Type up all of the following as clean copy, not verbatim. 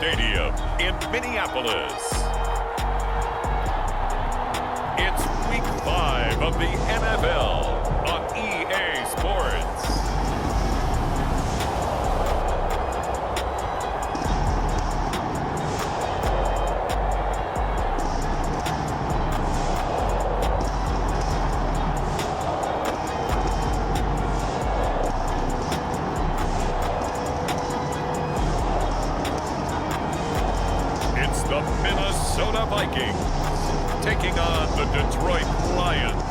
Stadium in Minneapolis. It's Week 5 of the NFL on EA Sports. The Minnesota Vikings taking on the Detroit Lions.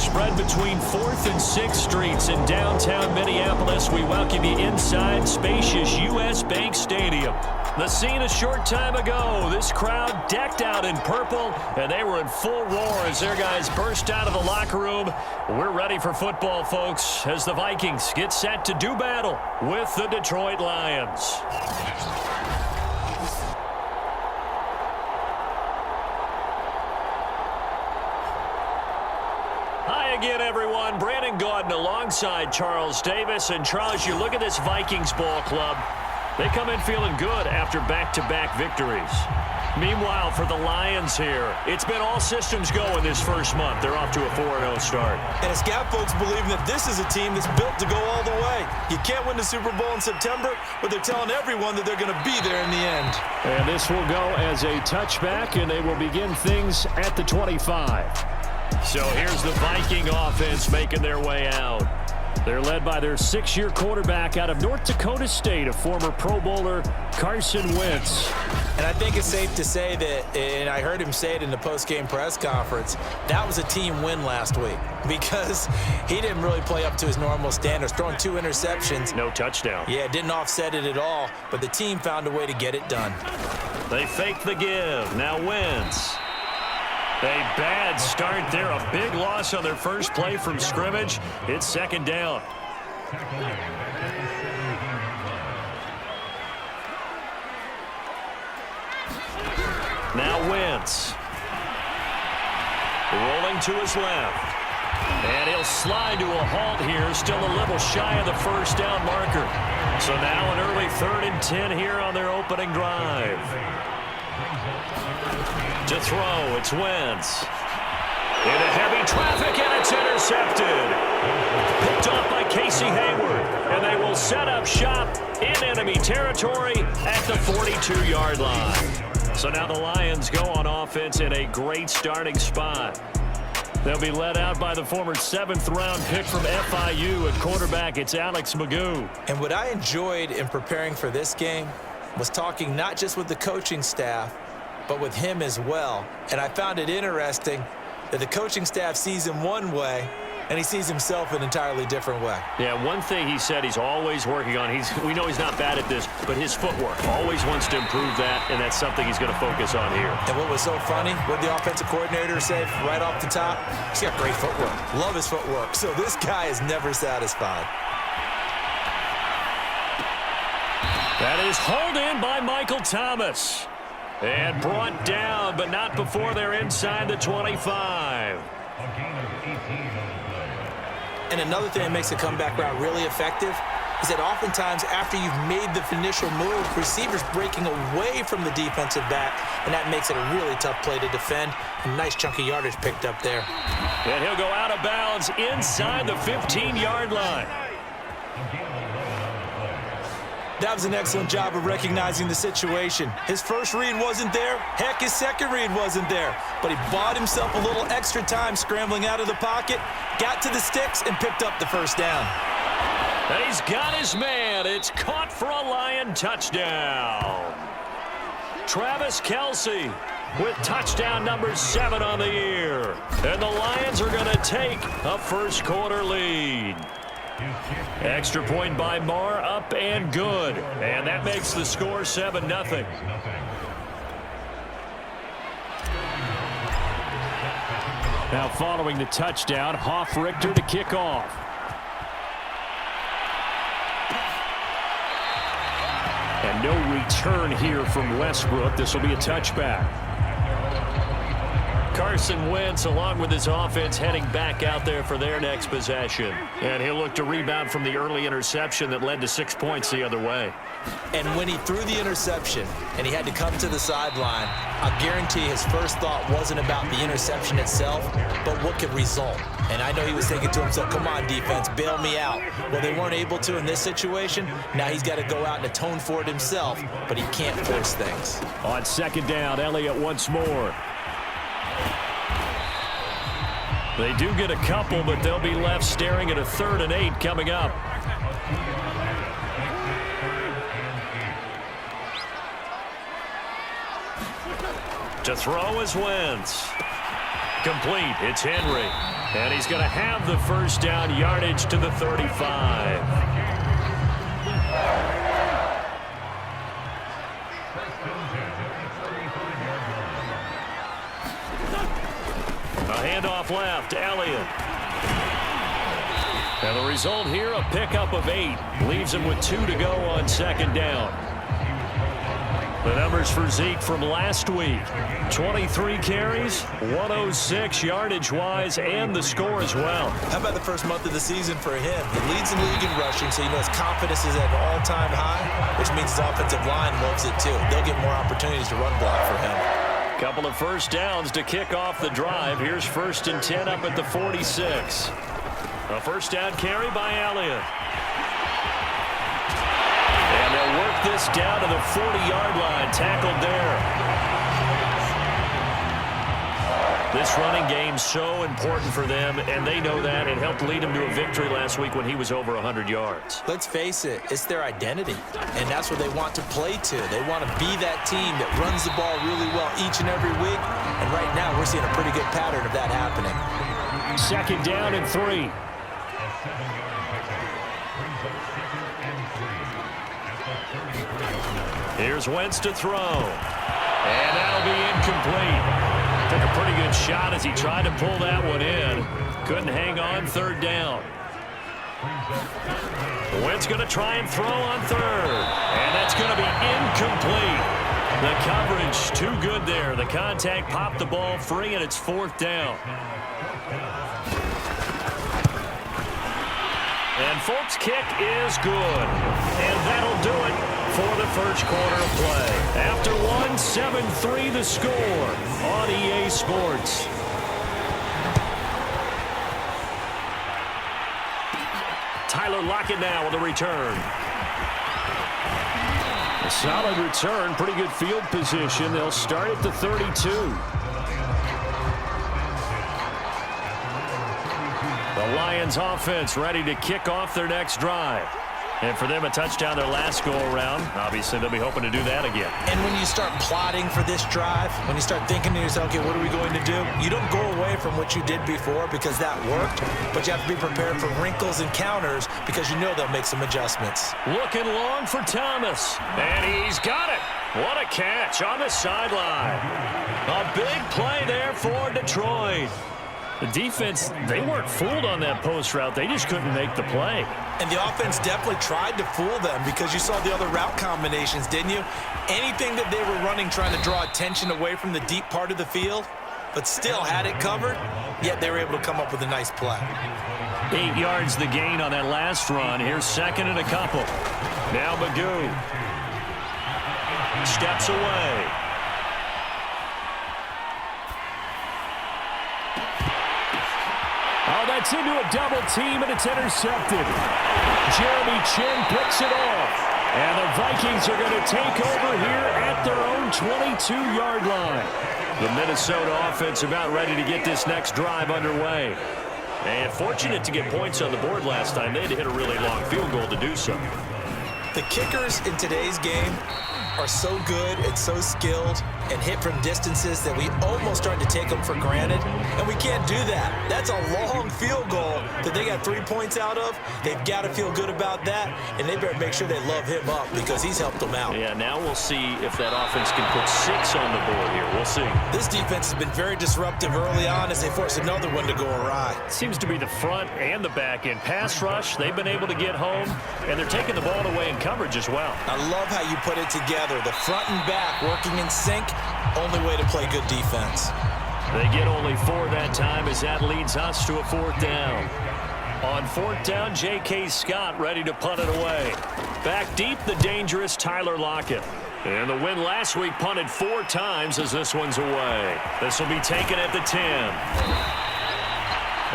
Spread between 4th and 6th Streets in downtown Minneapolis. We welcome you inside spacious U.S. Bank Stadium. The scene a short time ago. This crowd decked out in purple, and they were in full roar as their guys burst out of the locker room. We're ready for football, folks, as the Vikings get set to do battle with the Detroit Lions. Hi again, everyone. Brandon Gaudin alongside Charles Davis. And Charles, you look at this Vikings ball club. They come in feeling good after back-to-back victories. Meanwhile, for the Lions here, it's been all systems go in this first month. They're off to a 4-0 start. And it's got folks believing that this is a team that's built to go all the way. You can't win the Super Bowl in September, but they're telling everyone that they're going to be there in the end. And this will go as a touchback, and they will begin things at the 25. So here's the Viking offense making their way out. They're led by their 6-year quarterback out of North Dakota State, a former Pro Bowler, Carson Wentz. And I think it's safe to say that, and I heard him say it in the post-game press conference, that was a team win last week because he didn't really play up to his normal standards, throwing 2 interceptions. No touchdown. Yeah, didn't offset it at all, but the team found a way to get it done. They fake the give. Now Wentz. A bad start there. A big loss on their first play from scrimmage. It's second down. Now Wentz. Rolling to his left. And he'll slide to a halt here. Still a little shy of the first down marker. So now an early 3rd and 10 here on their opening drive. To throw, it's Wentz. Into heavy traffic, and it's intercepted. Picked off by Casey Hayward. And they will set up shop in enemy territory at the 42-yard line. So now the Lions go on offense in a great starting spot. They'll be led out by the former 7th-round pick from FIU at quarterback. It's Alex Magoo. And what I enjoyed in preparing for this game was talking not just with the coaching staff, but with him as well. And I found it interesting that the coaching staff sees him one way, and he sees himself an entirely different way. Yeah, one thing he said he's always working on, we know he's not bad at this, but his footwork, always wants to improve that, and that's something he's going to focus on here. And what was so funny, what the offensive coordinator said right off the top, he's got great footwork. Love his footwork. So this guy is never satisfied. That is hauled in by Michael Thomas. And brought down, but not before they're inside the 25. And another thing that makes the comeback route really effective is that oftentimes after you've made the initial move, receivers breaking away from the defensive back, and that makes it a really tough play to defend. A nice chunk of yardage picked up there. And he'll go out of bounds inside the 15-yard line. That was an excellent job of recognizing the situation. His first read wasn't there. Heck, his second read wasn't there. But he bought himself a little extra time scrambling out of the pocket, got to the sticks, and picked up the first down. And he's got his man. It's caught for a Lion touchdown. Travis Kelce with touchdown number 7 on the year. And the Lions are going to take a first-quarter lead. Extra point by Marr, up and good. And that makes the score 7-0. Now following the touchdown, Hoff-Richter to kick off. And no return here from Westbrook. This will be a touchback. Carson Wentz, along with his offense, heading back out there for their next possession. And he'll look to rebound from the early interception that led to 6 points the other way. And when he threw the interception and he had to come to the sideline, I guarantee his first thought wasn't about the interception itself, but what could result. And I know he was thinking to himself, come on, defense, bail me out. Well, they weren't able to in this situation. Now he's got to go out and atone for it himself, but he can't force things. On second down, Elliott once more. They do get a couple, but they'll be left staring at a 3rd and 8 coming up. To throw is Wentz. Complete. It's Henry. And he's going to have the first down, yardage to the 35. A handoff left, Elliott. And the result here, a pickup of 8. Leaves him with 2 to go on second down. The numbers for Zeke from last week. 23 carries, 106 yardage-wise, and the score as well. How about the first month of the season for him? He leads the league in rushing, so you know his confidence is at an all-time high, which means his offensive line loves it too. They'll get more opportunities to run block for him. Couple of first downs to kick off the drive. Here's 1st and 10 up at the 46. A first down carry by Elliott. And they'll work this down to the 40-yard line. Tackled there. This running game's so important for them, and they know that. It helped lead them to a victory last week when he was over 100 yards. Let's face it, it's their identity, and that's what they want to play to. They want to be that team that runs the ball really well each and every week, and right now we're seeing a pretty good pattern of that happening. Second down and 3. Here's Wentz to throw. And that'll be incomplete. Took a pretty good shot as he tried to pull that one in. Couldn't hang on, 3rd down. Wentz going to try and throw on 3rd. And that's going to be incomplete. The coverage too good there. The contact popped the ball free, and it's 4th down. And Folk's kick is good. And that'll do it for the first quarter of play. After one, 7-3 the score on EA Sports. Tyler Lockett now with a return. A solid return, pretty good field position. They'll start at the 32. The Lions offense ready to kick off their next drive. And for them, a touchdown their last go-around. Obviously, they'll be hoping to do that again. And when you start plotting for this drive, when you start thinking to yourself, okay, what are we going to do? You don't go away from what you did before because that worked, but you have to be prepared for wrinkles and counters because you know they'll make some adjustments. Looking long for Thomas. And he's got it. What a catch on the sideline. A big play there for Detroit. The defense, they weren't fooled on that post route. They just couldn't make the play. And the offense definitely tried to fool them because you saw the other route combinations, didn't you? Anything that they were running trying to draw attention away from the deep part of the field, but still had it covered, yet they were able to come up with a nice play. 8 yards the gain on that last run. Here's 2nd and a couple. Now Magoo steps away. Oh, that's into a double team, and it's intercepted. Jeremy Chin picks it off. And the Vikings are going to take over here at their own 22-yard line. The Minnesota offense about ready to get this next drive underway. And fortunate to get points on the board last time. They had to hit a really long field goal to do so. The kickers in today's game are so good and so skilled and hit from distances that we almost start to take them for granted, and we can't do that. That's a long field goal that they got 3 points out of. They've got to feel good about that, and they better make sure they love him up because he's helped them out. Yeah, now we'll see if that offense can put 6 on the board here. We'll see. This defense has been very disruptive early on as they force another one to go awry. Seems to be the front and the back end. Pass rush, they've been able to get home, and they're taking the ball away in coverage as well. I love how you put it together. The front and back working in sync, only way to play good defense. They get only 4 that time as that leads us to a 4th down. On 4th down, J.K. Scott ready to punt it away. Back deep, the dangerous Tyler Lockett. And the win last week punted 4 times as this one's away. This will be taken at the 10.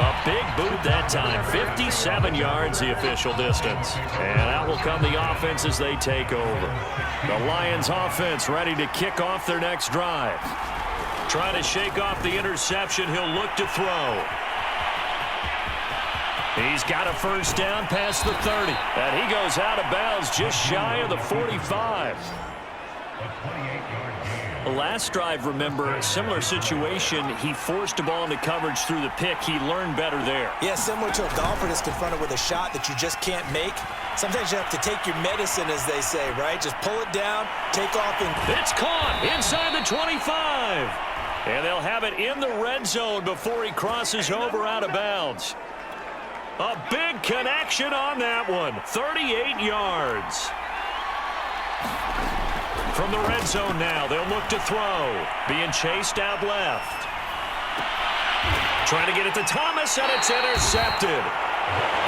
A big boot that time, 57 yards the official distance. And out will come the offense as they take over. The Lions offense ready to kick off their next drive. Trying to shake off the interception, he'll look to throw. He's got a 1st down past the 30. And he goes out of bounds just shy of the 45. The last drive, remember, a similar situation. He forced a ball into coverage through the pick. He learned better there. Yeah, similar to a golfer that's confronted with a shot that you just can't make. Sometimes you have to take your medicine, as they say, right? Just pull it down, take off, and... It's caught inside the 25. And they'll have it in the red zone before he crosses over out of bounds. A big connection on that one. 38 yards. From the red zone now, they'll look to throw. Being chased out left. Trying to get it to Thomas, and it's intercepted.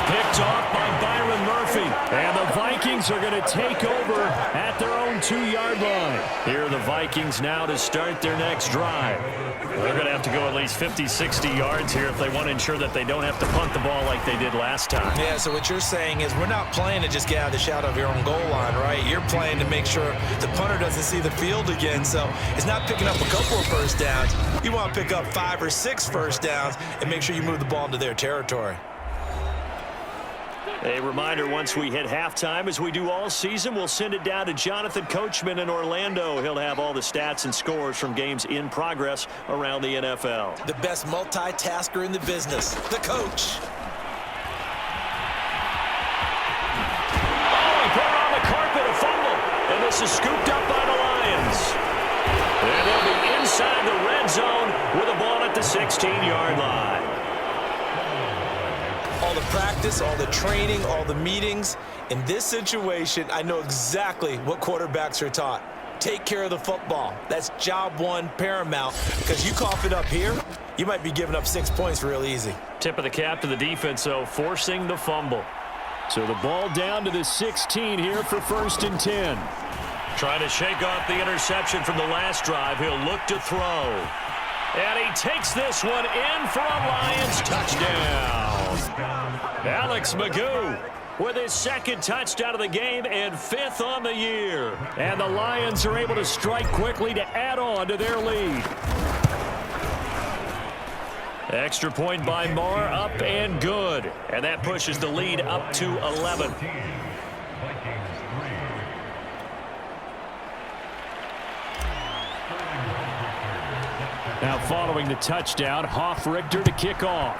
Picked off by Byron Murphy. And the Vikings are going to take over at their own 2-yard line. Here are the Vikings now to start their next drive. They're going to have to go at least 50, 60 yards here if they want to ensure that they don't have to punt the ball like they did last time. Yeah, so what you're saying is we're not playing to just get out of the shadow of your own goal line, right? You're playing to make sure the punter doesn't see the field again. So it's not picking up a couple of 1st downs. You want to pick up 5 or 6 1st downs and make sure you move the ball into their territory. A reminder, once we hit halftime, as we do all season, we'll send it down to Jonathan Coachman in Orlando. He'll have all the stats and scores from games in progress around the NFL. The best multitasker in the business, the coach. Oh, he put it on the carpet, a fumble. And this is scooped up by the Lions. And they'll be inside the red zone with a ball at the 16-yard line. All the practice, all the training, all the meetings. In this situation, I know exactly what quarterbacks are taught. Take care of the football. That's job 1 paramount. Because you cough it up here, you might be giving up 6 points real easy. Tip of the cap to the defense, though, forcing the fumble. So the ball down to the 16 here for 1st and 10. Trying to shake off the interception from the last drive. He'll look to throw. And he takes this one in for a Lions touchdown. Alex Magoo with his 2nd touchdown of the game and 5th on the year. And the Lions are able to strike quickly to add on to their lead. Extra point by Marr, up and good. And that pushes the lead up to 11. Now following the touchdown, Hoff-Richter to kick off.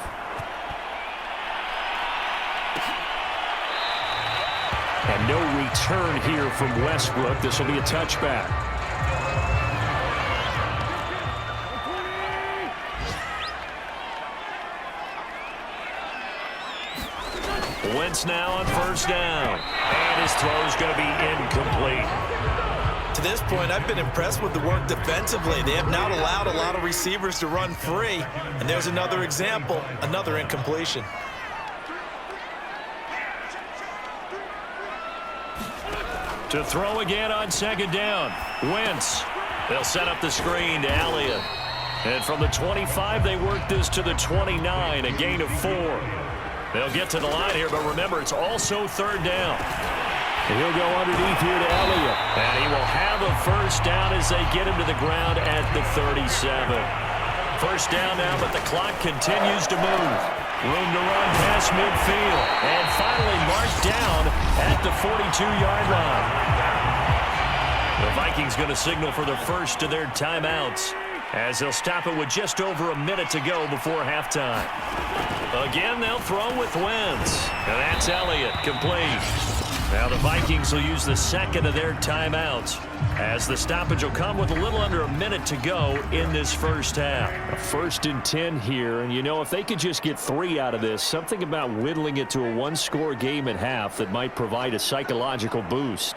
And no return here from Westbrook. This will be a touchback. Wentz now on 1st down. And his throw is going to be incomplete. To this point, I've been impressed with the work defensively. They have not allowed a lot of receivers to run free. And there's another example, another incompletion. To throw again on 2nd down. Wentz. They'll set up the screen to Elliott. And from the 25, they work this to the 29, a gain of 4. They'll get to the line here, but remember, it's also 3rd down. And he'll go underneath here to Elliott. And he will have a 1st down as they get him to the ground at the 37. 1st down now, but the clock continues to move. Room to run past midfield. And finally marked down at the 42-yard line. The Vikings going to signal for the first of their timeouts as they'll stop it with just over a minute to go before halftime. Again, they'll throw with Wentz. And that's Elliott, complete. Now the Vikings will use the 2nd of their timeouts as the stoppage will come with a little under a minute to go in this 1st half. A 1st and 10 here, and you know, if they could just get 3 out of this, something about whittling it to a 1-score game at half that might provide a psychological boost.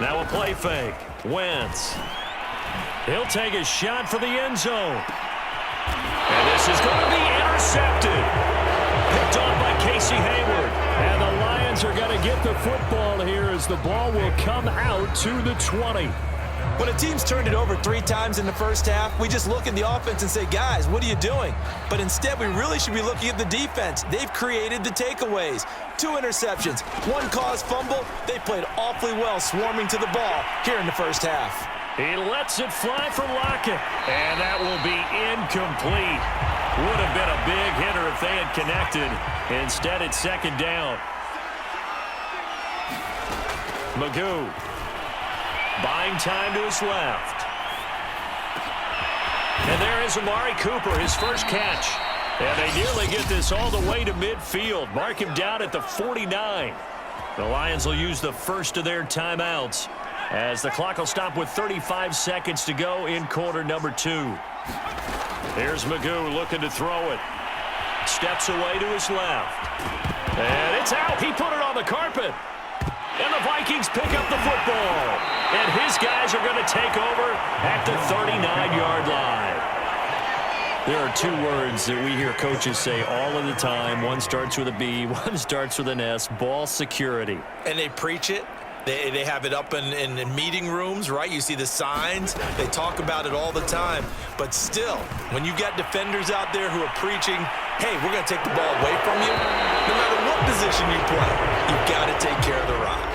Now a play fake. Wentz. He'll take a shot for the end zone. And this is going to be intercepted. Picked off by Casey Hayward. And the Lions are going to get the football here as the ball will come out to the 20. When a team's turned it over 3 times in the first half, we just look at the offense and say, guys, what are you doing? But instead, we really should be looking at the defense. They've created the takeaways. 2 interceptions, 1 caused fumble. They played awfully well swarming to the ball here in the first half. He lets it fly for Lockett. And that will be incomplete. Would have been a big hitter if they had connected. Instead, it's second down. Magoo. Buying time to his left. And there is Amari Cooper, his first catch. And they nearly get this all the way to midfield. Mark him down at the 49. The Lions will use the first of their timeouts as the clock will stop with 35 seconds to go in quarter number 2. Here's Magoo looking to throw it. Steps away to his left. And it's out. He put it on the carpet. And the Vikings pick up the football. And his guys are going to take over at the 39-yard line. There are 2 words that we hear coaches say all of the time. One starts with a B, one starts with an S, ball security. And they preach it. They have it up in meeting rooms, right? You see the signs. They talk about it all the time. But still, when you got defenders out there who are preaching, hey, we're going to take the ball away from you, no matter what position you play, you've got to take care of the rock.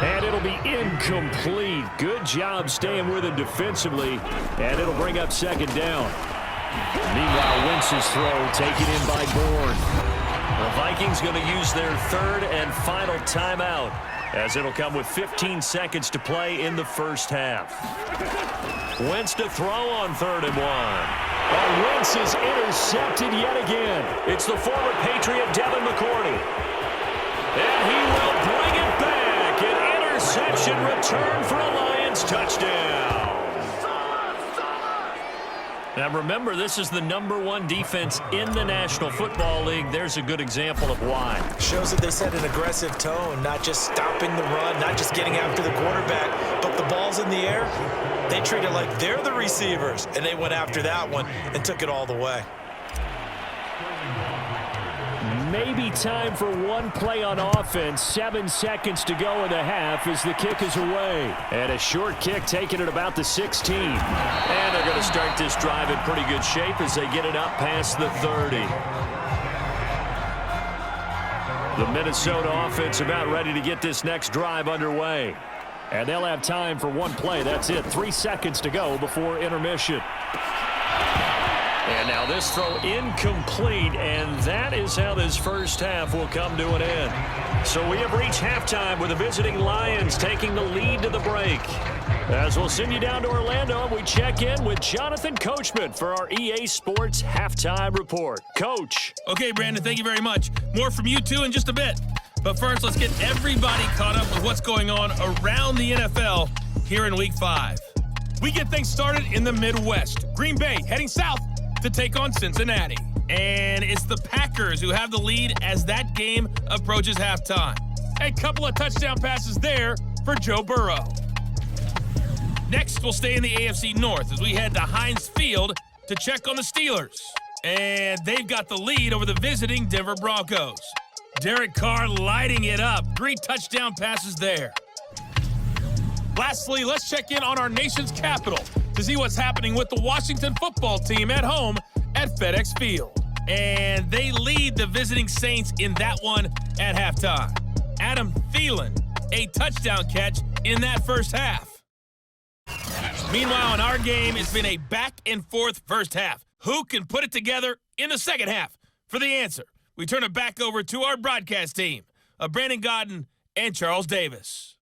And it'll be incomplete. Good job staying with him defensively. And it'll bring up second down. Meanwhile, Wentz's throw taken in by Bourne. The Vikings going to use their 3rd and final timeout, as it'll come with 15 seconds to play in the first half. Wentz to throw on 3rd and 1. And Wentz is intercepted yet again. It's the former Patriot Devin McCourty. And he will bring it back. An interception return for a Lions touchdown. Now remember, this is the #1 defense in the National Football League. There's a good example of why. Shows that they set an aggressive tone, not just stopping the run, not just getting after the quarterback, but the ball's in the air. They treat it like they're the receivers, and they went after that one and took it all the way. Maybe time for one play on offense. 7 seconds to go in the half as the kick is away. And a short kick taken at about the 16. And they're going to start this drive in pretty good shape as they get it up past the 30. The Minnesota offense about ready to get this next drive underway. And they'll have time for one play. That's it. 3 seconds to go before intermission. And now this throw incomplete, and that is how this first half will come to an end. So we have reached halftime with the visiting Lions taking the lead to the break. As we'll send you down to Orlando, we check in with Jonathan Coachman for our EA Sports Halftime Report. Coach. Okay, Brandon, thank you very much. More from you two in just a bit. But first, let's get everybody caught up with what's going on around the NFL here in Week 5. We get things started in the Midwest. Green Bay heading south to take on Cincinnati. And it's the Packers who have the lead as that game approaches halftime. A couple of touchdown passes there for Joe Burrow. Next, we'll stay in the AFC North as we head to Heinz Field to check on the Steelers. And they've got the lead over the visiting Denver Broncos. Derek Carr lighting it up. 3 touchdown passes there. Lastly, let's check in on our nation's capital to see what's happening with the Washington football team at home at FedEx Field. And they lead the visiting Saints in that one at halftime. Adam Thielen, a touchdown catch in that first half. Meanwhile, in our game, it's been a back-and-forth first half. Who can put it together in the second half? For the answer, we turn it back over to our broadcast team of Brandon Godden and Charles Davis.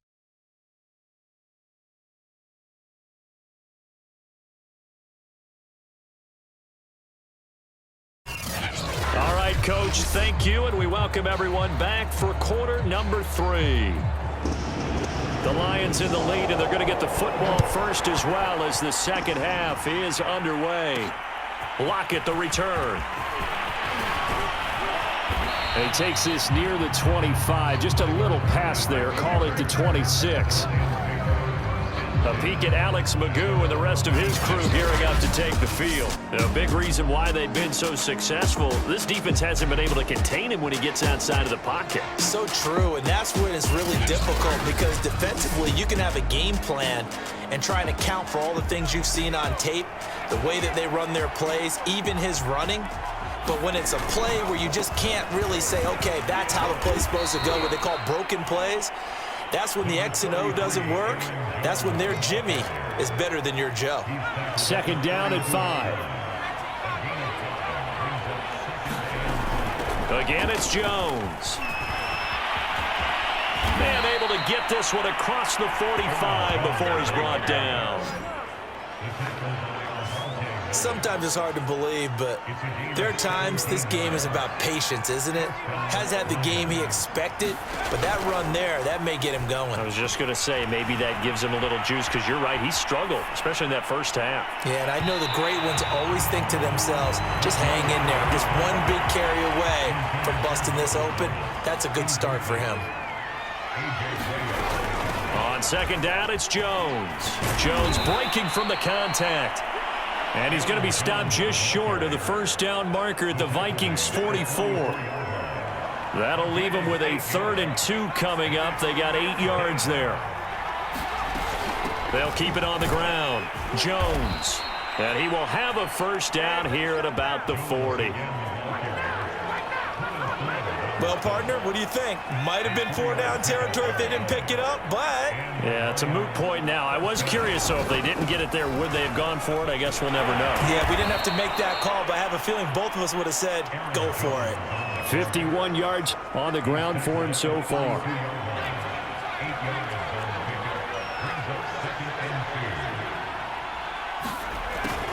All right, Coach, thank you, and we welcome everyone back for quarter number 3. The Lions in the lead, and they're going to get the football first as well as the second half is underway. Lockett the return. And he takes this near the 25, just a little pass there, call it the 26. A peek at Alex Magoo and the rest of his crew gearing up to take the field. A big reason why they've been so successful, this defense hasn't been able to contain him when he gets outside of the pocket. So true, and that's when it's really difficult because defensively you can have a game plan and trying to account for all the things you've seen on tape, the way that they run their plays, even his running. But when it's a play where you just can't really say, okay, that's how the play's supposed to go, what they call broken plays, that's when the X and O doesn't work. That's when their Jimmy is better than your Joe. Second down at 5. Again, it's Jones. Man able to get this one across the 45 before he's brought down. Sometimes it's hard to believe, but there are times this game is about patience, isn't it? Has had the game he expected, but that run there, that may get him going. I was just going to say, maybe that gives him a little juice, because you're right, he struggled, especially in that first half. Yeah, and I know the great ones always think to themselves, just hang in there. Just one big carry away from busting this open. That's a good start for him. On second down, it's Jones. Jones breaking from the contact. And he's going to be stopped just short of the first down marker at the Vikings 44. That'll leave them with a 3rd and 2 coming up. They got 8 yards there. They'll keep it on the ground. Jones. And he will have a first down here at about the 40. Well, partner, what do you think? Might have been 4-down territory if they didn't pick it up, but... Yeah, it's a moot point now. I was curious, though, if they didn't get it there, would they have gone for it? I guess we'll never know. Yeah, we didn't have to make that call, but I have a feeling both of us would have said, go for it. 51 yards on the ground for him so far.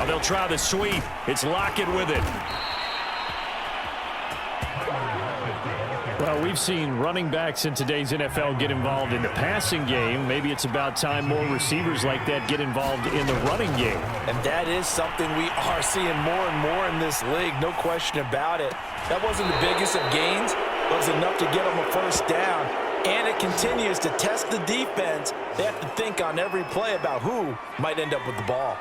Oh, they'll try the sweep. It's Lockett with it. Well, we've seen running backs in today's NFL get involved in the passing game. Maybe it's about time more receivers like that get involved in the running game. And that is something we are seeing more and more in this league, no question about it. That wasn't the biggest of gains, but it was enough to get them a first down. And it continues to test the defense. They have to think on every play about who might end up with the ball.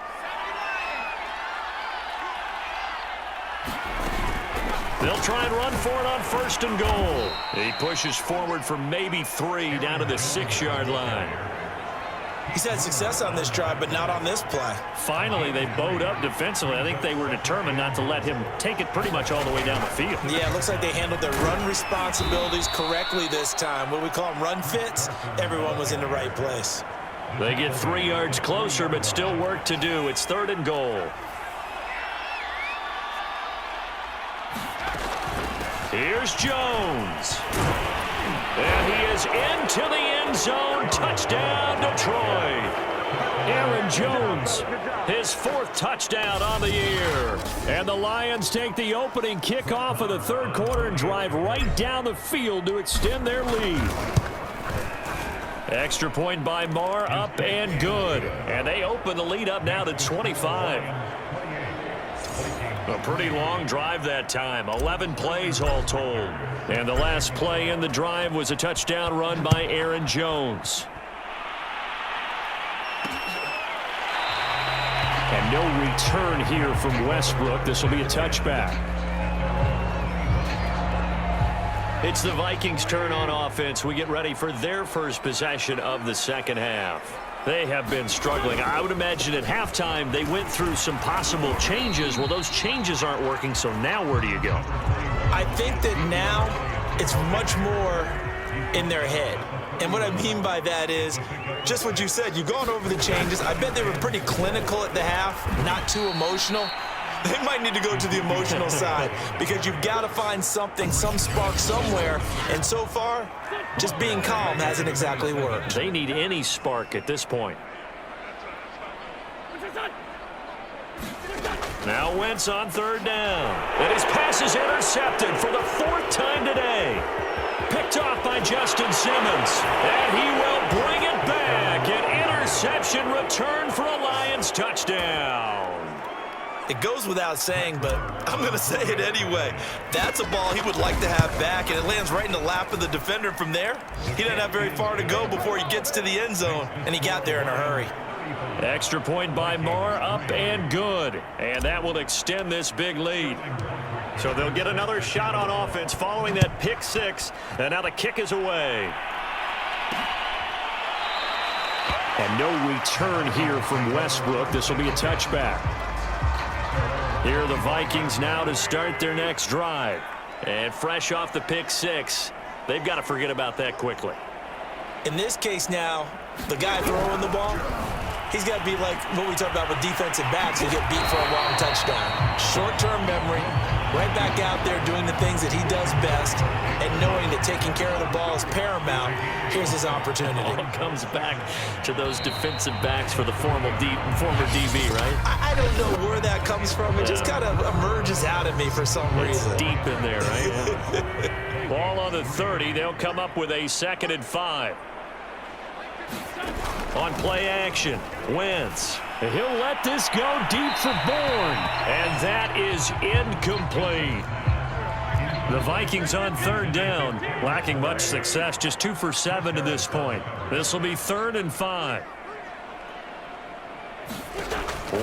They'll try and run for it on 1st and goal. He pushes forward for maybe 3 down to the 6-yard line. He's had success on this drive, but not on this play. Finally, they bowed up defensively. I think they were determined not to let him take it pretty much all the way down the field. Yeah, it looks like they handled their run responsibilities correctly this time. What we call them run fits, everyone was in the right place. They get 3 yards closer, but still work to do. It's 3rd and goal. Here's Jones. And he is into the end zone. Touchdown, Detroit. Aaron Jones, his 4th touchdown on the year. And the Lions take the opening kickoff of the 3rd quarter and drive right down the field to extend their lead. Extra point by Marr, up and good. And they open the lead up now to 25. A pretty long drive that time, 11 plays all told. And the last play in the drive was a touchdown run by Aaron Jones. And no return here from Westbrook. This will be a touchback. It's the Vikings' turn on offense. We get ready for their first possession of the second half. They have been struggling. I would imagine at halftime they went through some possible changes. Well, those changes aren't working, so now where do you go? I think that now it's much more in their head. And what I mean by that is just what you said. You've gone over the changes. I bet they were pretty clinical at the half, not too emotional. They might need to go to the emotional side because you've got to find something, some spark somewhere. And so far, just being calm hasn't exactly worked. They need any spark at this point. Now Wentz on 3rd down. And his pass is intercepted for the 4th time today. Picked off by Justin Simmons. And he will bring it back. An interception return for a Lions touchdown. It goes without saying, but I'm going to say it anyway. That's a ball he would like to have back, and it lands right in the lap of the defender from there. He doesn't have very far to go before he gets to the end zone, and he got there in a hurry. Extra point by Moore, up and good. And that will extend this big lead. So they'll get another shot on offense following that pick six. And now the kick is away. And no return here from Westbrook. This will be a touchback. Here are the Vikings now to start their next drive. And fresh off the pick six, they've got to forget about that quickly. In this case now, the guy throwing the ball, he's got to be like what we talk about with defensive backs who get beat for a long touchdown. Short-term memory, right back out there doing the things that he does best, and knowing that taking care of the ball is paramount. Here's his opportunity. All comes back to those defensive backs for the former DB, right? I don't know where that comes from. It just kind of emerges out of me for some reason. It's deep in there, right? Yeah. Ball on the 30. They'll come up with a 2nd and 5. On play action, Wentz. He'll let this go deep for Bourne. And that is incomplete. The Vikings on 3rd down, lacking much success, just 2 for 7 to this point. This will be 3rd and 5.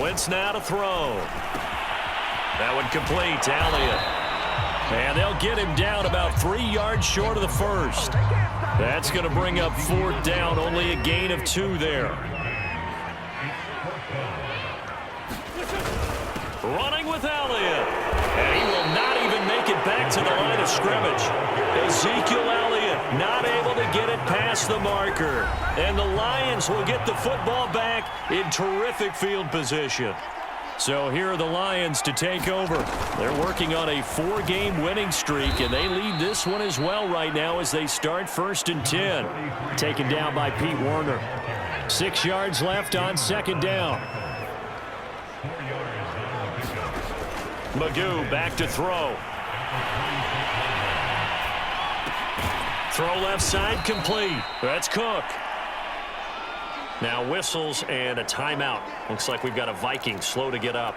Wentz now to throw. That one complete to Elliott. And they'll get him down about 3 yards short of the first. That's going to bring up 4th down, only a gain of 2 there. Running with Elliott. And he will not even make it back to the line of scrimmage. Ezekiel Elliott not able to get it past the marker. And the Lions will get the football back in terrific field position. So here are the Lions to take over. They're working on a 4-game winning streak, and they lead this one as well right now as they start 1st and 10. Taken down by Pete Werner. 6 yards left on 2nd down. Magoo back to throw. Throw left side complete. That's Cook. Now whistles and a timeout. Looks like we've got a Viking slow to get up.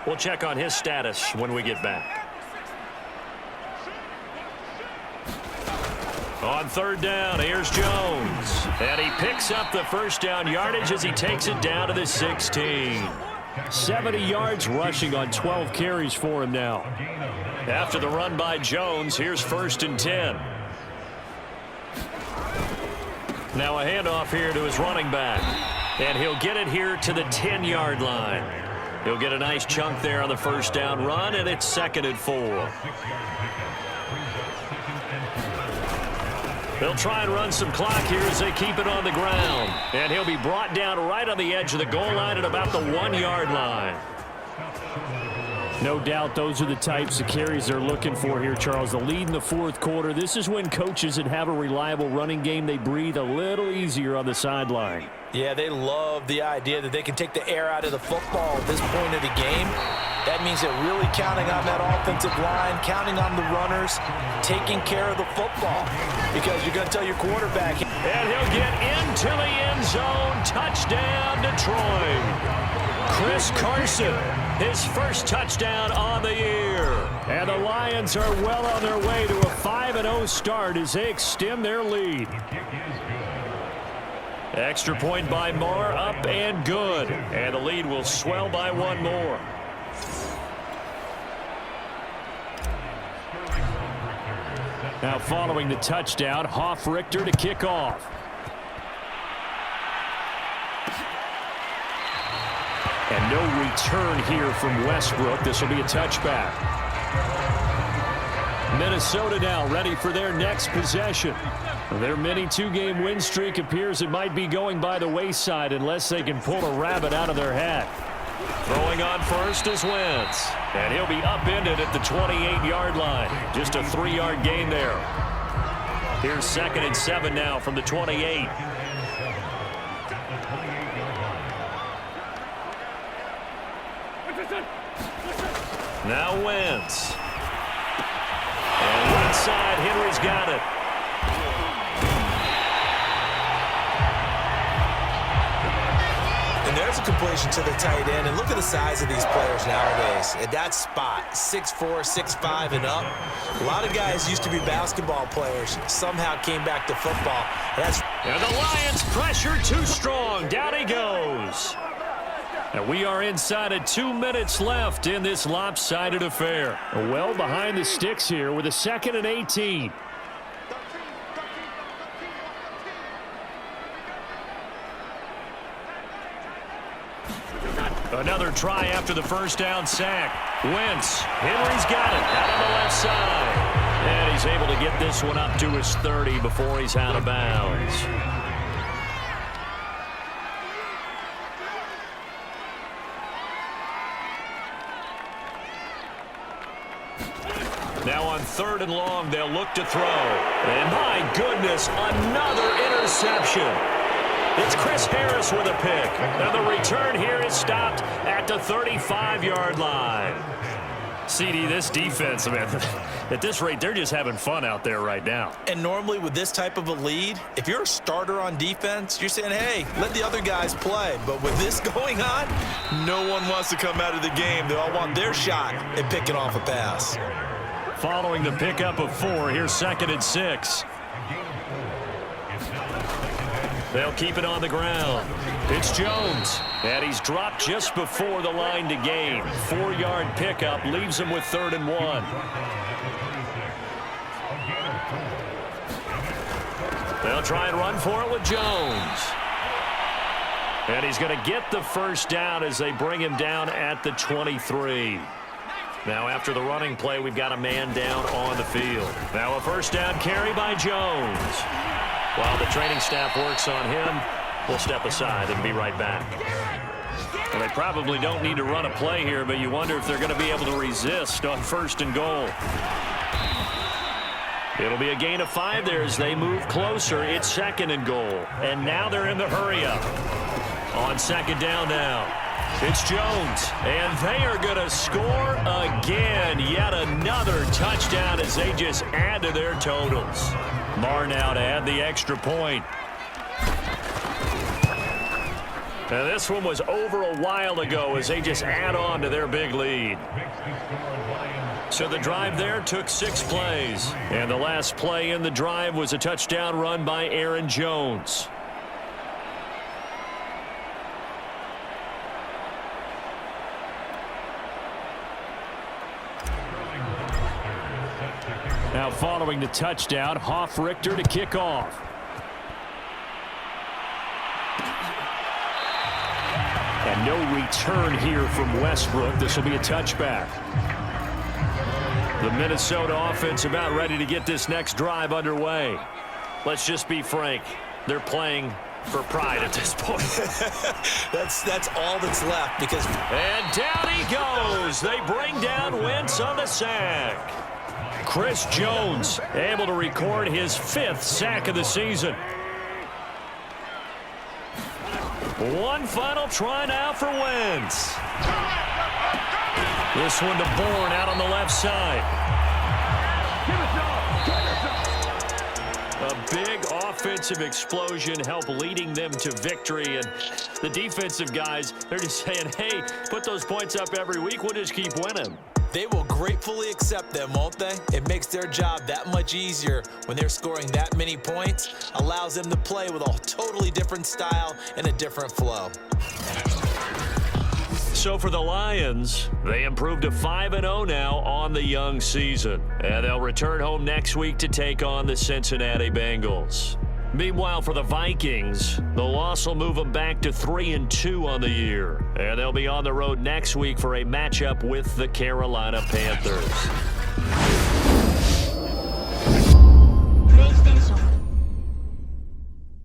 We'll check on his status when we get back. On 3rd down, here's Jones. And he picks up the 1st down yardage as he takes it down to the 16. 70 yards rushing on 12 carries for him now. After the run by Jones, here's 1st and 10. Now a handoff here to his running back. And he'll get it here to the 10-yard line. He'll get a nice chunk there on the 1st down run, and it's 2nd and 4. They'll try and run some clock here as they keep it on the ground. And he'll be brought down right on the edge of the goal line at about the 1-yard line. No doubt those are the types of carries they're looking for here, Charles. The lead in the 4th quarter. This is when coaches that have a reliable running game, they breathe a little easier on the sideline. Yeah, they love the idea that they can take the air out of the football at this point of the game. That means they're really counting on that offensive line, counting on the runners, taking care of the football. Because you're going to tell your quarterback. And he'll get into the end zone. Touchdown, Detroit. Chris Carson, his first touchdown on the year. And the Lions are well on their way to a 5-0 start as they extend their lead. Extra point by Moore, up and good. And the lead will swell by 1 more. Now following the touchdown, Hoff-Richter to kick off. And no return here from Westbrook. This will be a touchback. Minnesota now ready for their next possession. Their mini 2-game win streak appears it might be going by the wayside unless they can pull a rabbit out of their hat. Throwing on first is Wentz. And he'll be upended at the 28-yard line. Just a 3-yard gain there. Here's 2nd and 7 now from the 28. Now Wentz. And right side, Henry's got it. And there's a completion to the tight end. And look at the size of these players nowadays. At that spot, 6'4", 6'5", and up. A lot of guys used to be basketball players, somehow came back to football. And that's And the Lions pressure too strong. Down he goes. And we are inside of 2 minutes left in this lopsided affair. Well behind the sticks here with a 2nd and 18. Another try after the first down sack. Wentz. Henry's got it out on the left side. And he's able to get this one up to his 30 before he's out of bounds. Now on 3rd and long, they'll look to throw. And my goodness, another interception. It's Chris Harris with a pick. And the return here is stopped at the 35-yard line. CD, this defense, man, at this rate, they're just having fun out there right now. And normally with this type of a lead, if you're a starter on defense, you're saying, hey, let the other guys play. But with this going on, no one wants to come out of the game. They all want their shot at picking off a pass. Following the pickup of 4, here's 2nd and 6. They'll keep it on the ground. It's Jones. And he's dropped just before the line to gain. 4-yard pickup leaves him with 3rd and 1. They'll try and run for it with Jones. And he's going to get the first down as they bring him down at the 23. Now after the running play, we've got a man down on the field. Now a first down carry by Jones. While the training staff works on him, we'll step aside and be right back. Well, they probably don't need to run a play here, but you wonder if they're going to be able to resist on 1st and goal. It'll be a gain of 5 there as they move closer. It's 2nd and goal. And now they're in the hurry-up. On 2nd down now. It's Jones, and they are going to score again. Yet another touchdown as they just add to their totals. Marr now to add the extra point. And this one was over a while ago as they just add on to their big lead. So the drive there took 6 plays. And the last play in the drive was a touchdown run by Aaron Jones. Now following the touchdown, Hoff-Richter to kick off. And no return here from Westbrook. This will be a touchback. The Minnesota offense about ready to get this next drive underway. Let's just be frank. They're playing for pride at this point. That's all that's left because... And down he goes. They bring down Wentz on the sack. Chris Jones able to record his 5th sack of the season. One final try now for Wentz. This one to Bourne out on the left side. A big offensive explosion helped leading them to victory. And the defensive guys, they're just saying, hey, put those points up every week. We'll just keep winning. They will gratefully accept them, won't they? It makes their job that much easier when they're scoring that many points. Allows them to play with a totally different style and a different flow. So for the Lions, they improved to 5-0 now on the young season. And they'll return home next week to take on the Cincinnati Bengals. Meanwhile, for the Vikings, the loss will move them back to 3-2 on the year. And they'll be on the road next week for a matchup with the Carolina Panthers.